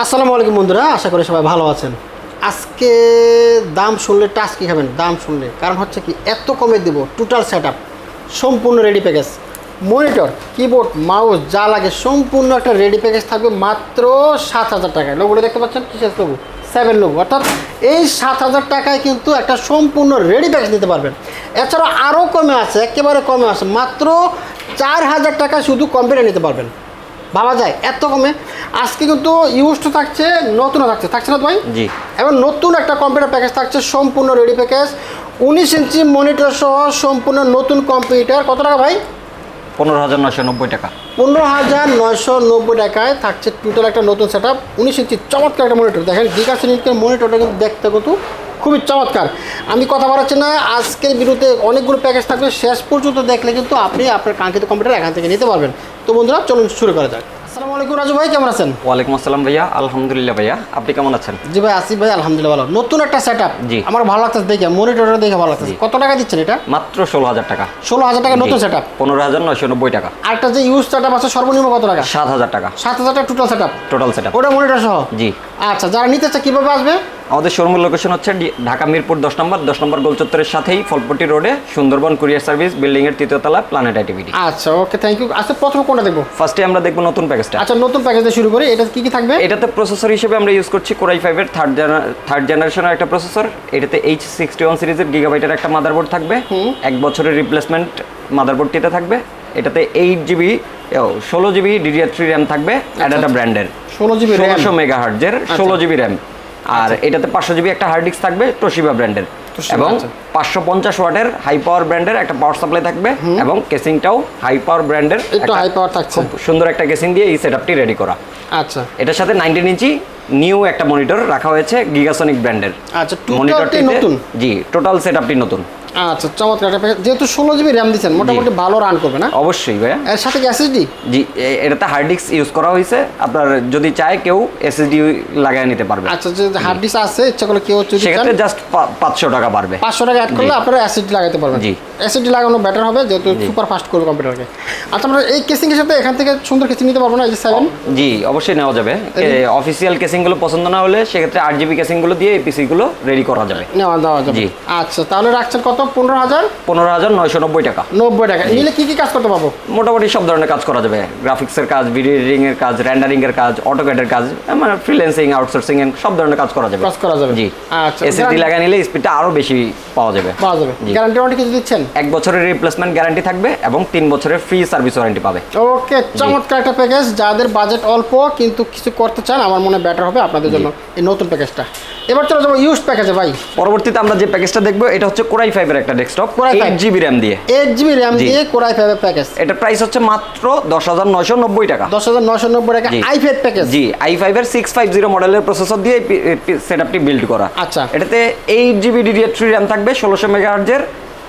আসসালামু আলাইকুম বন্ধুরা, আশা করি সবাই ভালো আছেন। আজকে দাম শুনলে টাচ কি খাবেন দাম শুনলে, কারণ হচ্ছে কি এত কমে দেব। টোটাল সেটআপ সম্পূর্ণ ready package, monitor, keyboard, mouse যা লাগে সম্পূর্ণ একটা রেডি প্যাকেজ থাকবে মাত্র 7,000 টাকায়। লোগোটা দেখতে পাচ্ছেন কিসের লোগো, 7 লোগো। অর্থাৎ এই 7,000 টাকায় কিন্তু একটা সম্পূর্ণ রেডি প্যাকেজ নিতে পারবেন। এছাড়াও আরও কমে আছে, একেবারে কমে আছে, মাত্র 4,000 টাকা শুধু কম্পিউটার নিতে পারবেন। ভাবা যায় এত কমে। আজকে কিন্তু ইউজড থাকছে, নতুনও থাকছে না ভাই? জি। এবং নতুন একটা কম্পিউটার প্যাকেজ থাকছে, সম্পূর্ণ রেডি প্যাকেজ, 19 ইঞ্চি মনিটর সহ সম্পূর্ণ নতুন কম্পিউটার। কত টাকা ভাই? 15,990 টাকা। 15,990 টাকায় থাকছে টোটাল একটা নতুন সেট আপ, 19 ইঞ্চি চমৎকার একটা মনিটর। দেখেন গিগাসনিকের মনিটরটা কিন্তু দেখতে কিন্তু খুবই চমৎকার। আমি কথা বলাচ্ছি না, আজকের ভিডিওতে অনেকগুলো প্যাকেজ থাকবে, শেষ পর্যন্ত দেখলে কিন্তু আপনি আপনার কাঙ্ক্ষিত কম্পিউটার এখান থেকে নিতে পারবেন। তো বন্ধুরা চলুন শুরু করা যাক। আসসালামু আলাইকুম রাজু ভাই, কেমন আছেন? ওয়ালাইকুম আসসালাম ভাইয়া, আলহামদুলিল্লাহ ভাইয়া, আপনি কেমন আছেন? জি ভাই, আসিফ ভাই আলহামদুলিল্লাহ ভালো। নতুন একটা সেট আপ, জি, আমার ভালো লাগতেছে দেখে, মনিটরটা দেখে ভালো লাগতেছে। কত টাকা দিচ্ছেন এটা? মাত্র 16,000 টাকা। 16,000 টাকা নতুন সেট আপ। 15,990 টাকা। আরেকটা যে ইউজ সেট আপ আছে সর্বনিম্ন কত টাকা? 7,000 টাকা। 7,000 টাকা total set up. Total set up ওটা মনিটর সহ? জি। আচ্ছা, যারা নিতে চায় কীভাবে আসবে? আমাদের শোরুমের লোকেশন হচ্ছে ঢাকা মিরপুর 10 নম্বর গোলচত্বরের সাথেই ফলপট্টি রোডে, সুন্দরবন কুরিয়ার সার্ভিস বিল্ডিংয়ের 3য় তলা, প্ল্যানেট আইটিভিডি। আচ্ছা, ওকে, থ্যাংক ইউ। আচ্ছা, প্রথমে কোনটা দেখবো? ফার্স্টে আমরা দেখবো নতুন প্যাকেজটা। আচ্ছা, নতুন প্যাকেজ দিয়ে শুরু করি। এটা কি কি থাকবে? এটাতে প্রসেসর হিসেবে আমরা ইউজ করছি কোরাই 5 এর থার্ড জেনারেশনের একটা প্রসেসর। এটাতে H61 সিরিজের গিগাবাইটের একটা মাদারবোর্ড থাকবে, 1 বছরের রিপ্লেসমেন্ট মাদারবোর্ডটিতে থাকবে। এটাতে 8GB 16GB DDR3 র্যাম থাকবে, অ্যাডাটা ব্র্যান্ডের, 16GB 1600 মেগাহার্টজের 16GB র্যাম। আর এটাতে 500GB একটা হার্ড ডিস্ক থাকবে, তোশিবা ব্র্যান্ডের, এবং 550 ওয়াটের হাই পাওয়ার ব্র্যান্ডের একটা পাওয়ার সাপ্লাই থাকবে, এবং কেসিংটাও হাই পাওয়ার ব্র্যান্ডের, একটু হাই পাওয়ার থাকছে। খুব সুন্দর একটা কেসিং দিয়ে এই সেটআপটি রেডি করা। আচ্ছা, এটার সাথে 19 ইঞ্চি নিউ একটা মনিটর রাখা হয়েছে গিগাসনিক ব্র্যান্ডের। আচ্ছা, টোটালটি নতুন? জি, টোটাল সেটআপটি নতুন। আচ্ছা, চমৎকার একটা প্যাকেজ। যেহেতু 16GB র্যাম দিচ্ছেন, মোটামুটি ভালো রান করবে না? অবশ্যই ভাইয়া। এর সাথে কি এসএসডি? জি, এটাতে হার্ড ডিস্ক ইউজ করা হয়েছে। আপনার যদি চায় কেউ এসএসডি লাগায় নিতে পারবে। আচ্ছা, যে হার্ড ডিস্ক আছে, ইচ্ছা করলে কেউ যদি সেক্ষেত্রে জাস্ট 500 টাকা বাড়বে। 500 টাকা অ্যাড করলে আপনারা এসএসডি লাগাতে পারবেন। জি, এসএসডি লাগানো বেটার হবে, যেহেতু সুপার ফাস্ট করবে কম্পিউটারকে। আচ্ছা, আমরা এই কেসিংয়ের সাথে এখান থেকে সুন্দর কেসিং নিতে পারবো না? এই যে 7? জি, অবশ্যই নেওয়া যাবে। অফিসিয়াল কেসিংগুলো পছন্দ না হলে সেক্ষেত্রে 8GB কেসিংগুলো দিয়ে এই পিসিগুলো রেডি করা যাবে, দেওয়া যাবে। জি। আচ্ছা, তাহলে রাখছেন কত? 15,990 টাকা। 90 টাকা নিলে কি কি কাজ করতে পারবো? মোটামুটি সব ধরনের কাজ করা যাবে, গ্রাফিক্সের কাজ, ভিডিও এডিটিং এর কাজ, রেন্ডারিং এর কাজ, অটোক্যাডের কাজ, মানে ফ্রিল্যান্সিং, আউটসোর্সিং এর সব ধরনের কাজ করা যাবে। জি। আচ্ছা, এসএসডি লাগাই নিলে স্পিডটা আরো বেশি পাওয়া যাবে। গ্যারান্টি ওয়ারেন্টি কিছু দিচ্ছেন? 1 বছরের রিপ্লেসমেন্ট গ্যারান্টি থাকবে এবং 3 বছরের ফ্রি সার্ভিস ওয়ারেন্টি পাবে। ওকে, চমৎকার একটা প্যাকেজ। যাদের বাজেট অল্প কিন্তু কিছু করতে চান, আমার মনে হয় বেটার হবে আপনাদের জন্য এই নতুন প্যাকেজটা। এবার চলো যাবো ইউজড প্যাকেজে ভাই। পরবর্তীতে আমরা যে প্যাকেজটা দেখবো এটা হচ্ছে কোরাই 5 এর একটা ডেস্কটপ, 8GB র্যাম দিয়ে। 8GB র্যাম দিয়ে কোরাই 5 এর প্যাকেজ। এটা প্রাইস হচ্ছে মাত্র 10,990 টাকা। 10,990 টাকা i5 প্যাকেজ। জি, i5 এর 650 মডেলের প্রসেসর দিয়ে সেটআপটি বিল্ড করা। আচ্ছা, এটাতে 8GB DDR3 র্যাম থাকবে, 1600 মেগাহার্টজের।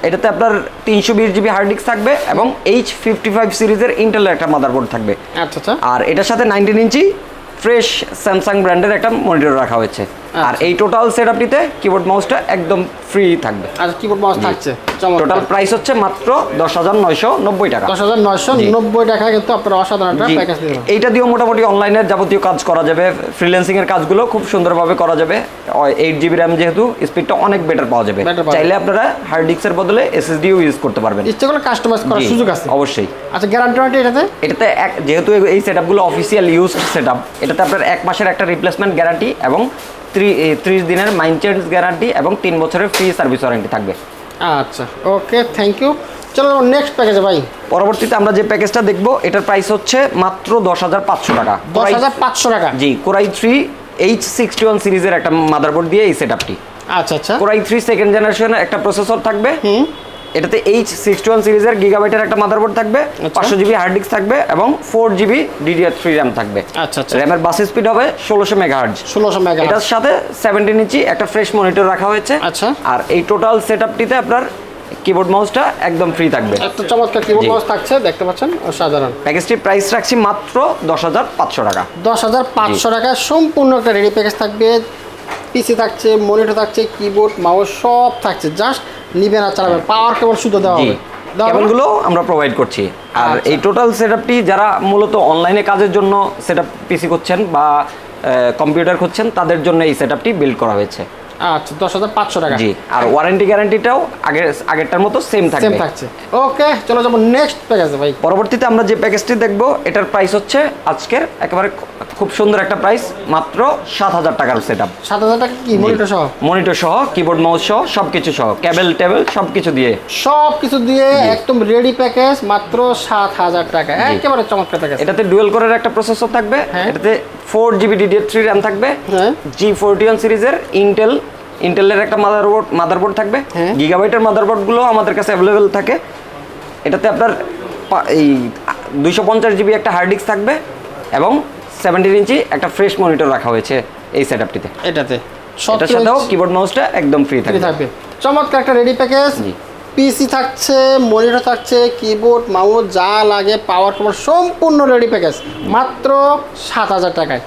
এটাতে আপনার 320GB হার্ড ডিস্ক থাকবে এবং H55 সিরিজের ইন্টেলের একটা মাদারবোর্ড থাকবে। আচ্ছা আচ্ছা। আর এটার সাথে 19 ইঞ্চি ফ্রেশ স্যামসাং ব্র্যান্ডের একটা মনিটর রাখা হয়েছে। আর এই টোটাল সেটআপটিতে কিবোর্ড মাউসটা একদম ফ্রি থাকবে। আচ্ছা, কিবোর্ড মাউস থাকছে। টোটাল প্রাইস হচ্ছে মাত্র 10,990 টাকা। 10,990 টাকা কিন্তু আপনারা অসাধারণ একটা প্যাকেজ দিবেন। এইটা দিয়েও মোটামুটি অনলাইনের যাবতীয় কাজ করা যাবে, ফ্রিল্যান্সিং এর কাজগুলো খুব সুন্দরভাবে করা যাবে। 8GB র্যাম যেহেতু স্পিডটা অনেক বেটার পাওয়া যাবে। চাইলে আপনারা হার্ড ডিস্কের বদলে এসএসডিও ইউজ করতে পারবেন, ইচ্ছা করলে কাস্টমাইজ করার সুযোগ আছে অবশ্যই। আচ্ছা, গ্যারান্টি ওয়ারেন্টি এটাতে যেহেতু এই সেটআপগুলো অফিসিয়াল ইউজড সেটআপ, এটাতে আপনার 1 মাসের একটা রিপ্লেসমেন্ট গ্যারান্টি এবং 30 দিনের মাইন্ড চেঞ্জ গ্যারান্টি এবং 3 বছরের ফ্রি সার্ভিস ওয়ারেন্টি থাকবে। আচ্ছা, ওকে, থ্যাংক ইউ। চলো নেক্সট প্যাকেজে ভাই। পরবর্তীতে আমরা যে প্যাকেজটা দেখবো এটার প্রাইস হচ্ছে মাত্র 10,500 টাকা। 10,500 টাকা। জি, কোরাই 3 H61 সিরিজের একটা মাদারবোর্ড দিয়ে এই সেটআপটি। আচ্ছা আচ্ছা। কোরাই 3 সেকেন্ড জেনারেশনের একটা প্রসেসর থাকবে। এটাতে H61 সিরিজের গিগাবাইটের একটা মাদারবোর্ড থাকবে, 500GB হার্ড ডিস্ক থাকবে এবং 4GB DDR3 র্যাম থাকবে। আচ্ছা আচ্ছা। র্যামের বাস স্পিড হবে 1600 মেগাহার্টজ। 1600 মেগাহার্টজ। এটার সাথে 17 ইঞ্চি একটা ফ্রেশ মনিটর রাখা হয়েছে। আচ্ছা। আর এই টোটাল সেটআপটিতে আপনার কিবোর্ড মাউসটা একদম ফ্রি থাকবে। একটা চমৎকার কিবোর্ড মাউস থাকছে, দেখতে পাচ্ছেন, অসাধারণ। প্যাকেজটির প্রাইস রাখছি মাত্র 10,500 টাকা। 10,500 টাকা সম্পূর্ণ একটা রেডি প্যাকেজ থাকবে। পিসি থাকছে, মনিটর থাকছে, কিবোর্ড মাউস সব থাকছে, জাস্ট নিবেন আর চালাবেন। পাওয়ার কেবল শুধু দেওয়া হবে, কেবলগুলো আমরা প্রোভাইড করছি। আর এই টোটাল সেটআপটি যারা মূলত অনলাইনে কাজের জন্য সেটআপ পিসি করছেন বা কম্পিউটার খুঁজছেন তাদের জন্য এই সেটআপটি বিল্ড করা হয়েছে। আচ্ছা 10,500 টাকা। জি, আর ওয়ারেন্টি গ্যারান্টিটাও আগেরটার মতো সেম থাকছে। ওকে, চলো যাবো নেক্সট প্যাকেজে ভাই। পরবর্তীতে আমরা যে প্যাকেজটি দেখব এটার প্রাইস হচ্ছে আজকের একেবারে খুব সুন্দর একটা প্রাইস, মাত্র 7,000 টাকার সেটআপ। 7,000 টাকা কি মনিটর সহ? মনিটর সহ, কিবোর্ড মাউস সহ, সবকিছু সহ, কেবল টেবিল সবকিছু দিয়ে একদম রেডি প্যাকেজ, মাত্র 7,000 টাকা। একেবারে চমৎকার প্যাকেজ। এটাতে ডুয়েল কোরের একটা প্রসেসর থাকবে, এটাতে 4GB DDR3 RAM থাকবে, G41 সিরিজের ইন্টেলের একটা মাদারবোর্ড থাকবে, গিগাবাইটের মাদারবোর্ডগুলো আমাদের কাছে অ্যাভেলেবেল থাকে। এটাতে আপনার এই 250GB একটা হার্ড ডিস্ক থাকবে এবং 17 ইঞ্চি একটা ফ্রেশ মনিটর রাখা হয়েছে এই সেটআপটিতে। এটার সাথেও কিবোর্ড মাউসটা একদম ফ্রি থাকবে। চমৎকার একটা রেডি প্যাকেজ। পিসি থাকছে, মনিটর থাকছে, কিবোর্ড মাউস যা লাগে পাওয়ার সম্পূর্ণ রেডি প্যাকেজ, মাত্র 7,000 টাকায়।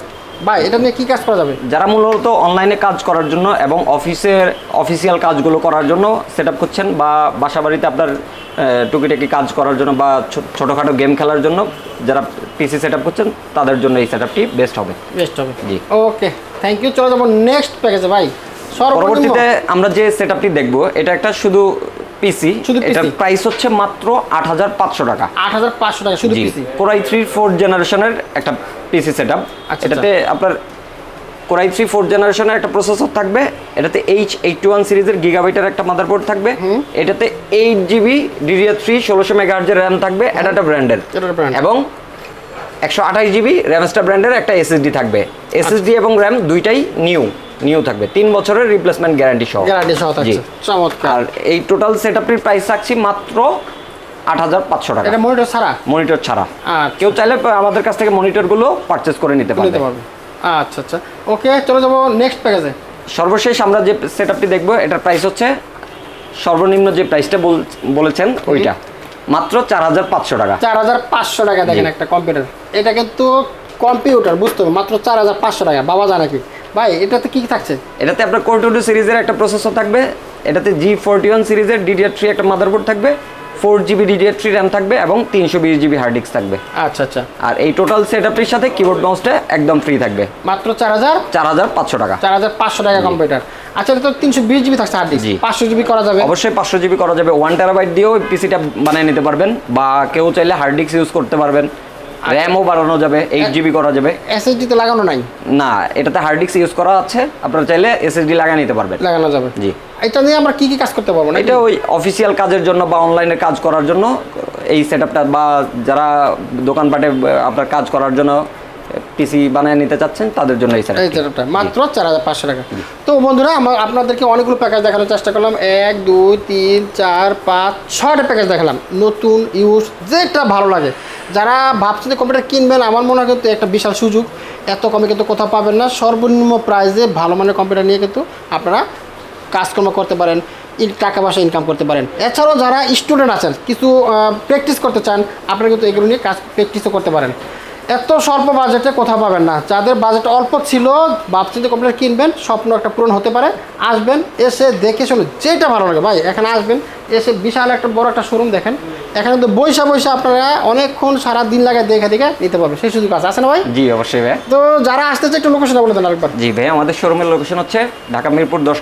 ভাই এটা নিয়ে কি কাজ করা যাবে? যারা মূলত অনলাইনে কাজ করার জন্য এবং অফিসিয়াল কাজগুলো করার জন্য সেটআপ করছেন, বা বাসা বাড়িতে আপনার টুকিটাকি কাজ করার জন্য, বা ছোটোখাটো গেম খেলার জন্য যারা পিসি সেটআপ করছেন তাদের জন্য এই সেটআপটি বেস্ট হবে। জি, ওকে, থ্যাংক ইউ। চলো যাবো নেক্সট প্যাকেজে ভাই। পরবর্তীতে আমরা যে সেটআপটি দেখবো এটা একটা শুধু পিসি, এটার প্রাইস হচ্ছে মাত্র 8,500 টাকা। 8,500 টাকা শুধু পিসি। Core i3 4th জেনারেশনের একটা পিসি সেটআপ। এটাতে আপনার Core i3 4th জেনারেশনের একটা প্রসেসর থাকবে, এটাতে H81 সিরিজের গিগাবাইটের একটা মাদারবোর্ড থাকবে, এটাতে 8GB DDR3 1600 MHz এর RAM থাকবে, এটা ব্র্যান্ডের, এবং 128GB র্যামস্টার ব্র্যান্ডের একটা SSD থাকবে। SSD এবং RAM দুইটাই নিউ থাকবে, 3 বছরের রিপ্লেসমেন্ট গ্যারান্টি সহ থাকছে। চমৎকার। আর এই টোটাল সেটআপটির প্রাইস থাকছে মাত্র 8,500 টাকা। এটা মনিটর ছাড়া। কেউ চাইলে আমাদের কাছ থেকে মনিটরগুলো পারচেজ করে নিতে পারবে। আচ্ছা, ওকে, চলো যাবো নেক্সট প্যাকেজে। সর্বশেষ আমরা যে সেটআপটি দেখবো এটার প্রাইস হচ্ছে সর্বনিম্ন যে প্রাইসটা বলেছেন ওইটা, মাত্র 4,500 টাকা। 4,500 টাকা। দেখেন একটা কম্পিউটার, এটা কিন্তু কম্পিউটার বুঝতে হবে, মাত্র 4,500 টাকা। বাবা জানা কি ভাই, এটাতে কি থাকছে? এটাতে আপনার Core i2 সিরিজের একটা প্রসেসর থাকবে, এটাতে G41 সিরিজের DDR3 একটা মাদারবোর্ড থাকবে, 4GB DDR3 RAM থাকবে এবং 320GB হার্ড ডিস্ক থাকবে। আচ্ছা। আর এই টোটাল সেটআপটির সাথে কিবোর্ড মাউসটা একদম ফ্রি থাকবে, মাত্র 4,500 টাকা। 4,500 টাকা কম্পিউটার। আচ্ছা, এটা তো 320GB থাকছে হার্ড ডিস্ক, 500GB করা যাবে? অবশ্যই 500GB করা যাবে। 1TB দিয়েও পিসিটা বানিয়ে নিতে পারবেন, বা কেউ চাইলে হার্ড ডিস্ক ইউজ করতে পারবেন। র্যামও বাড়ানো যাবে, 8GB করা যাবে। SSD তে লাগানো নাই? না, এটাতে হার্ড ডিস্ক ইউজ করা আছে, আপনারা চাইলে SSD লাগিয়ে নিতে পারবেন। লাগানো যাবে। জি, এটা নিয়ে আমরা কি কাজ করতে পারবো? এটা ওই অফিসিয়াল কাজের জন্য বা অনলাইনে কাজ করার জন্য এই সেটআপটা, বা যারা দোকানপাটে আপনার কাজ করার জন্য পিসি বানিয়ে নিতে চাচ্ছেন তাদের জন্য এই সেটআপটা মাত্র 4,500 টাকা। তো বন্ধুরা, আমরা আপনাদেরকে অনেকগুলো প্যাকেজ দেখানোর চেষ্টা করলাম। 1 2 3 4 5 6টা প্যাকেজ দেখালাম, নতুন ইউজ যেটা ভালো লাগে। যারা ভাবছেন যে কম্পিউটার কিনবেন, আমার মনে হয় কিন্তু একটা বিশাল সুযোগ, এত কমে কিন্তু কোথাও পাবেন না। সর্বনিম্ন প্রাইসে ভালো মানের কম্পিউটার নিয়ে কিন্তু আপনারা কাজকর্ম করতে পারেন, টাকা পয়সা ইনকাম করতে পারেন। এছাড়াও যারা স্টুডেন্ট আছেন, কিছু প্র্যাকটিস করতে চান, আপনারা কিন্তু এগুলো নিয়ে কাজ প্র্যাকটিসও করতে পারেন। এত স্বল্প বাজেটে কোথাও পাবেন না। যাদের বাজেট অল্প ছিল, ভাবছেন যে কম্পিউটার কিনবেন, স্বপ্ন একটা পূরণ হতে পারে। আসবেন, এসে দেখে শুনে যেটা ভালো লাগে ভাই, এখানে আসবেন, এসে বিশাল একটা বড় একটা শোরুম দেখেন, এখানে কিন্তু বৈশা আপনারা অনেকক্ষণ সারা দিন লাগে দেখে নিতে পারবেন। সেই সুযোগ আছে না ভাই? জি, অবশ্যই ভাই। তো যারা আসতে চায় একটু লোকেশনটা বলে দেন আরেকবার। জি ভাই, আমাদের শোরুমের লোকেশন হচ্ছে ঢাকা মিরপুর 10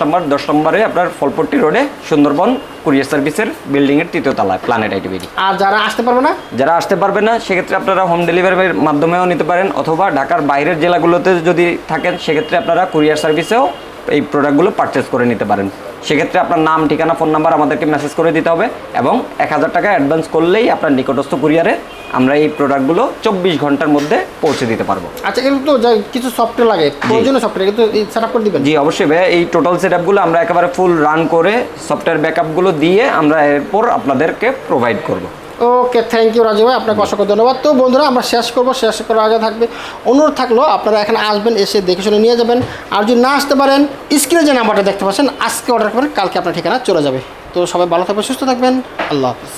নম্বরে আপনার ফলপট্টি রোডে সুন্দরবন কুরিয়ার সার্ভিসের বিল্ডিংয়ের 3য় তলায় প্ল্যানেট আইটিবিডি। আর যারা আসতে পারবে না, সেক্ষেত্রে আপনারা হোম ডেলিভারির মাধ্যমেও নিতে পারেন, অথবা ঢাকার বাইরের জেলাগুলোতে যদি থাকেন সেক্ষেত্রে আপনারা কুরিয়ার সার্ভিসেও এই প্রোডাক্টগুলো পারচেস করে নিতে পারেন। সেক্ষেত্রে আপনার নাম, ঠিকানা, ফোন নাম্বার আমাদেরকে মেসেজ করে দিতে হবে, এবং 1,000 টাকা অ্যাডভান্স করলেই আপনার নিকটস্থ কুরিয়ারে আমরা এই প্রোডাক্টগুলো 24 ঘন্টার মধ্যে পৌঁছে দিতে পারবো। আচ্ছা, এগুলো তো কিছু সফটওয়্যার লাগে, প্রয়োজনীয় সফটওয়্যার কিন্তু সেটআপ করে দিবেন? জি, অবশ্যই ভাই। এই টোটাল সেটআপগুলো আমরা একেবারে ফুল রান করে সফটওয়্যার ব্যাকআপগুলো দিয়ে আমরা এরপর আপনাদেরকে প্রোভাইড করব। ওকে, থ্যাংক ইউ রাজু ভাই, আপনাকে অসংখ্য ধন্যবাদ। তো বন্ধুরা, আমরা শেষ করার আগে থাকবে অনুরোধ থাকলো, আপনারা এখানে আসবেন, এসে দেখে শুনে নিয়ে যাবেন। আর যদি না আসতে পারেন, স্ক্রিনে যে নাম্বারটা দেখতে পাচ্ছেন, আজকে অর্ডার করবেন, কালকে আপনার ঠিকানা চলে যাবে। তো সবাই ভালো থাকবেন, সুস্থ থাকবেন, আল্লাহ হাফিজ।